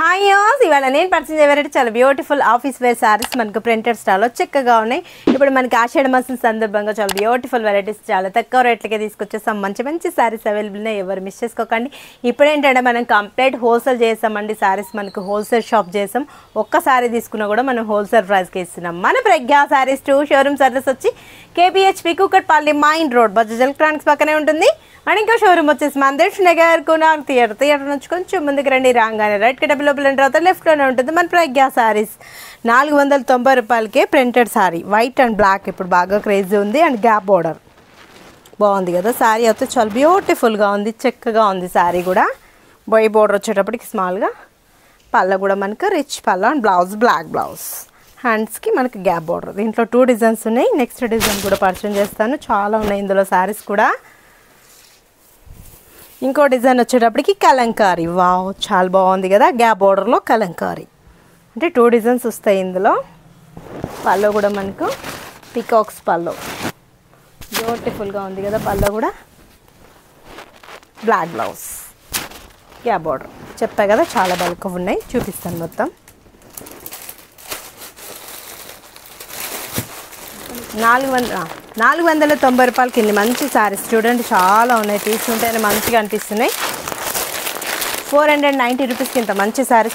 Hi యోస్ ఇవాళ నేను purchase చేయాలంటే చాలా బ్యూటిఫుల్ ఆఫీస్ వేర్ సారీస్ మనకు ప్రింటెడ్ స్టైల్లో చక్కగా ఉన్నాయి. ఇప్పుడు మనకి ఆషాఢ మాసం సందర్భంగా చాలా బ్యూటిఫుల్ వెరైటీస్ చాలా తక్కువ రేట్లకే తీసుకొచ్చేస్తాం. మంచి మంచి సారీస్ అవైలబుల్ ఉన్నాయి, ఎవరు మిస్ చేసుకోకండి. ఇప్పుడు ఏంటంటే మనం కంప్లీట్ హోల్సేల్ చేస్తామండి. సారీస్ మనకు హోల్సేల్ షాప్ చేసాం. ఒక్క సారీ తీసుకున్నా కూడా మనం హోల్సేల్ ప్రైస్కి ఇస్తున్నాం. మన ప్రజ్ఞా సారీస్ 2 షోరూమ్స్ అడ్రస్ వచ్చి KPHB Kukatpally main road Bajaj electronics పక్కనే ఉంటుంది. అండ్ ఇంకా షోరూమ్ వచ్చేసి మందేష్ నగర్ కునార్ థియేటర్ నుంచి కొంచెం ముందుకు రండి. రాగానే రైట్ కి డబ్బులు లోపల తర్వాత లెఫ్ట్లోనే ఉంటుంది మన ప్రజ్ఞా సారీస్. 490 రూపాయలకే printed sari white and black ఇప్పుడు బాగా క్రేజీ ఉంది. అండ్ గ్యాప్ బోర్డర్ బాగుంది కదా. సారీ అయితే చాలా బ్యూటిఫుల్గా ఉంది, చక్కగా ఉంది. సారీ కూడా బొయ్ బోర్డర్ వచ్చేటప్పటికి స్మాల్గా, పళ్ళ కూడా మనకు రిచ్ పళ్ళ అండ్ బ్లౌజ్ బ్లాక్ బ్లౌజ్, హ్యాండ్స్కి మనకి గ్యాప్ బోర్డర్. దీంట్లో 2 డిజైన్స్ ఉన్నాయి. నెక్స్ట్ డిజైన్ కూడా పరిచయం చేస్తాను. చాలా ఉన్నాయి ఇందులో సారీస్ కూడా. ఇంకో డిజైన్ వచ్చేటప్పటికి కలంకారీ. వావ్ చాలా బాగుంది కదా. గ్యాప్ బోర్డర్లో కలంకారీ అంటే 2 డిజైన్స్ వస్తాయి ఇందులో. పళ్ళు కూడా మనకు పికాక్స్ పళ్ళు బ్యూటిఫుల్గా ఉంది కదా. పళ్ళు కూడా బ్లాక్ బ్లౌజ్, గ్యాప్ బోర్డర్. చెప్పా కదా చాలా బల్క్ ఉన్నాయి, చూపిస్తాను మొత్తం. 490 రూపాయలకి ఇన్ని మంచి సారీస్ చూడండి, చాలా ఉన్నాయి. తీసుకుంటేనే మంచిగా అనిపిస్తున్నాయి. 490 రూపీస్కి ఇంత మంచి సారీస్